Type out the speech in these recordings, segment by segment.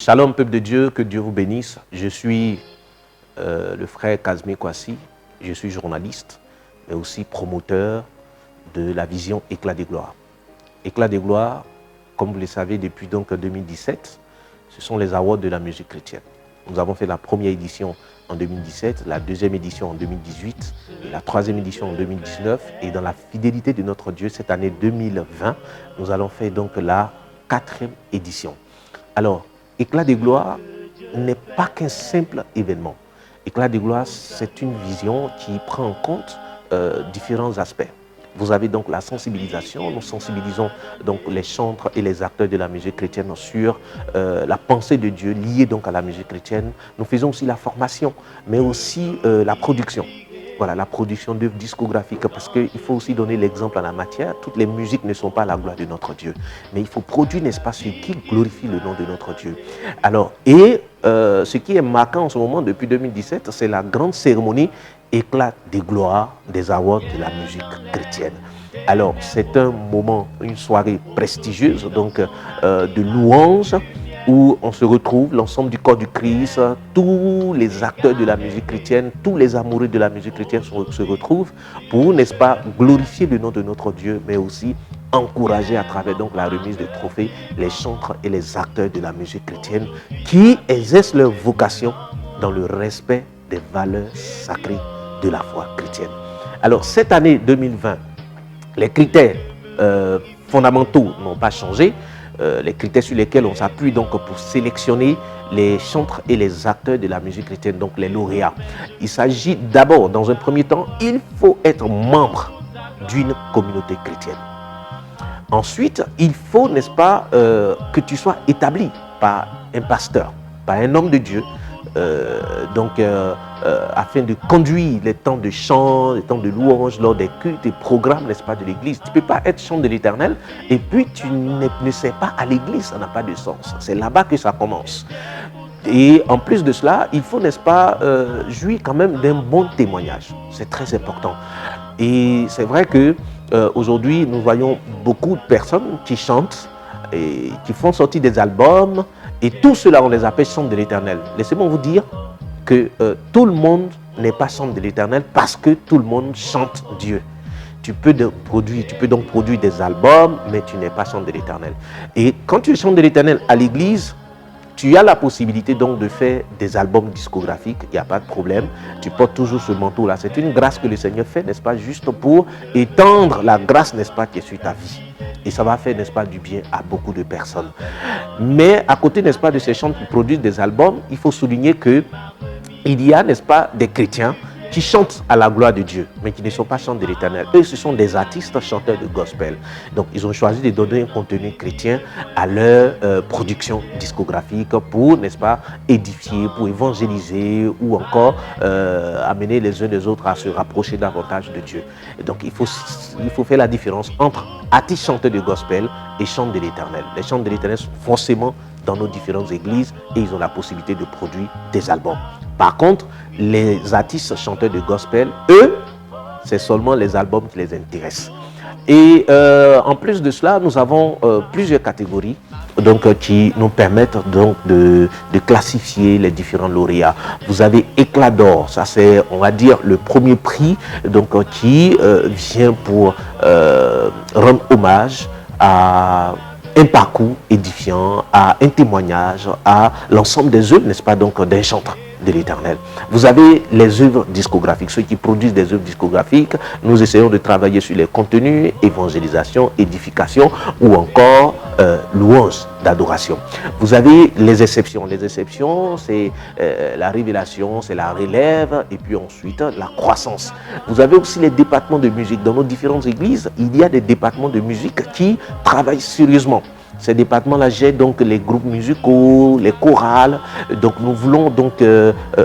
Shalom, peuple de Dieu, que Dieu vous bénisse. Je suis le frère Casimir Kwasi, je suis journaliste, mais aussi promoteur de la vision Éclat des gloires. Éclat des gloires, comme vous le savez, depuis donc 2017, ce sont les awards de la musique chrétienne. Nous avons fait la première édition en 2017, la deuxième édition en 2018, et la troisième édition en 2019. Et dans la fidélité de notre Dieu, cette année 2020, nous allons faire donc la quatrième édition. Alors, Éclat des gloires n'est pas qu'un simple événement. Éclat des gloires, c'est une vision qui prend en compte différents aspects. Vous avez donc la sensibilisation, nous sensibilisons donc les chantres et les acteurs de la musique chrétienne sur la pensée de Dieu liée donc à la musique chrétienne. Nous faisons aussi la formation, mais aussi la production. Voilà, la production d'œuvres discographiques, parce qu'il faut aussi donner l'exemple en la matière. Toutes les musiques ne sont pas la gloire de notre Dieu, mais il faut produire, n'est-ce pas, ce qui glorifie le nom de notre Dieu. Alors, ce qui est marquant en ce moment, depuis 2017, c'est la grande cérémonie Éclat des gloires des awards de la musique chrétienne. Alors, c'est un moment, une soirée prestigieuse, donc de louanges, où on se retrouve, l'ensemble du corps du Christ, tous les acteurs de la musique chrétienne, tous les amoureux de la musique chrétienne se retrouvent pour, n'est-ce pas, glorifier le nom de notre Dieu, mais aussi encourager à travers donc la remise de trophées les chantres et les acteurs de la musique chrétienne qui exercent leur vocation dans le respect des valeurs sacrées de la foi chrétienne. Alors, cette année 2020, les critères fondamentaux n'ont pas changé. Les critères sur lesquels on s'appuie donc pour sélectionner les chantres et les acteurs de la musique chrétienne, donc les lauréats. Il s'agit d'abord, dans un premier temps, il faut être membre d'une communauté chrétienne. Ensuite, il faut, n'est-ce pas, que tu sois établi par un pasteur, par un homme de Dieu, afin de conduire les temps de chant, les temps de louange lors des cultes et programmes, n'est-ce pas, de l'église. Tu ne peux pas être chant de l'Éternel et puis tu ne sais pas à l'église, ça n'a pas de sens. C'est là-bas que ça commence. Et en plus de cela, il faut, n'est-ce pas, jouir quand même d'un bon témoignage. C'est très important. Et c'est vrai que aujourd'hui, nous voyons beaucoup de personnes qui chantent et qui font sortir des albums. Et tout cela, on les appelle chants de l'Éternel. Laissez-moi vous dire que tout le monde n'est pas chant de l'Éternel parce que tout le monde chante Dieu. Tu peux donc produire des albums, mais tu n'es pas chant de l'Éternel. Et quand tu es chant de l'Éternel à l'église, tu as la possibilité donc de faire des albums discographiques, il n'y a pas de problème. Tu portes toujours ce manteau-là. C'est une grâce que le Seigneur fait, n'est-ce pas, juste pour étendre la grâce, n'est-ce pas, qui est sur ta vie. Et ça va faire, n'est-ce pas, du bien à beaucoup de personnes. Mais à côté, n'est-ce pas, de ces chants qui produisent des albums, il faut souligner que il y a, n'est-ce pas, des chrétiens qui chantent à la gloire de Dieu, mais qui ne sont pas chants de l'Éternel. Eux, ce sont des artistes chanteurs de gospel. Donc, ils ont choisi de donner un contenu chrétien à leur production discographique pour, n'est-ce pas, édifier, pour évangéliser ou encore amener les uns des autres à se rapprocher davantage de Dieu. Et donc, il faut faire la différence entre artistes chanteurs de gospel et chants de l'Éternel. Les chants de l'Éternel sont forcément dans nos différentes églises et ils ont la possibilité de produire des albums. Par contre, les artistes chanteurs de gospel, eux, c'est seulement les albums qui les intéressent. Et en plus de cela, nous avons plusieurs catégories donc, qui nous permettent donc de classifier les différents lauréats. Vous avez Éclat d'or, ça c'est, on va dire, le premier prix donc, qui vient pour rendre hommage à un parcours édifiant, à un témoignage, à l'ensemble des œuvres, n'est-ce pas, donc d'un chanteur de l'Éternel. Vous avez les œuvres discographiques, ceux qui produisent des œuvres discographiques. Nous essayons de travailler sur les contenus, évangélisation, édification ou encore louange d'adoration. Vous avez les exceptions. Les exceptions, c'est la révélation, c'est la relève et puis ensuite la croissance. Vous avez aussi les départements de musique. Dans nos différentes églises, il y a des départements de musique qui travaillent sérieusement. Ces départements-là gèrent donc les groupes musicaux, les chorales. Donc nous voulons donc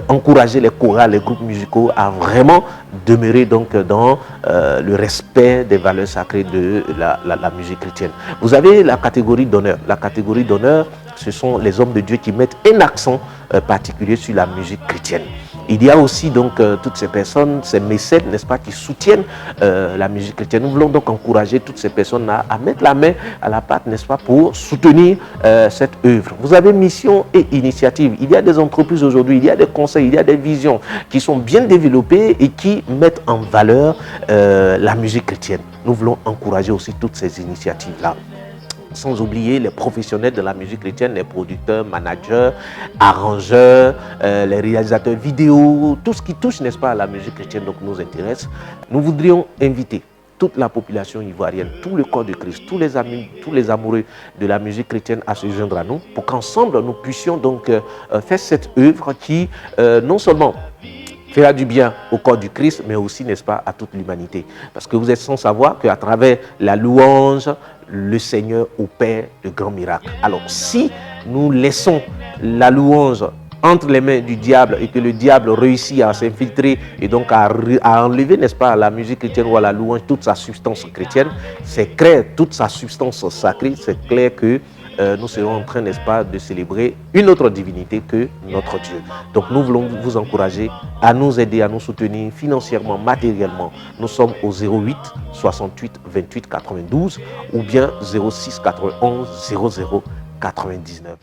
encourager les chorales, les groupes musicaux à vraiment demeurer donc dans le respect des valeurs sacrées de la musique chrétienne. Vous avez la catégorie d'honneur. La catégorie d'honneur, ce sont les hommes de Dieu qui mettent un accent particulier sur la musique chrétienne. Il y a aussi donc toutes ces personnes, ces mécènes, n'est-ce pas, qui soutiennent la musique chrétienne. Nous voulons donc encourager toutes ces personnes à mettre la main à la pâte, n'est-ce pas, pour soutenir cette œuvre. Vous avez mission et initiative. Il y a des entreprises aujourd'hui, il y a des conseils, il y a des visions qui sont bien développées et qui mettent en valeur la musique chrétienne. Nous voulons encourager aussi toutes ces initiatives-là. Sans oublier les professionnels de la musique chrétienne, les producteurs, managers, arrangeurs, les réalisateurs vidéo, tout ce qui touche, n'est-ce pas, à la musique chrétienne, donc nous intéresse. Nous voudrions inviter toute la population ivoirienne, tout le corps de Christ, tous les amis, tous les amoureux de la musique chrétienne à se joindre à nous pour qu'ensemble nous puissions donc faire cette œuvre qui non seulement fera du bien au corps du Christ, mais aussi, n'est-ce pas, à toute l'humanité. Parce que vous êtes sans savoir qu'à travers la louange, le Seigneur opère de grands miracles. Alors, si nous laissons la louange entre les mains du diable et que le diable réussit à s'infiltrer et donc à enlever, n'est-ce pas, à la musique chrétienne ou à la louange toute sa substance chrétienne, c'est clair, toute sa substance sacrée, c'est clair que nous serons en train, n'est-ce pas, de célébrer une autre divinité que notre Dieu. Donc nous voulons vous encourager à nous aider, à nous soutenir financièrement, matériellement. Nous sommes au 08 68 28 92 ou bien 06 91 00 99.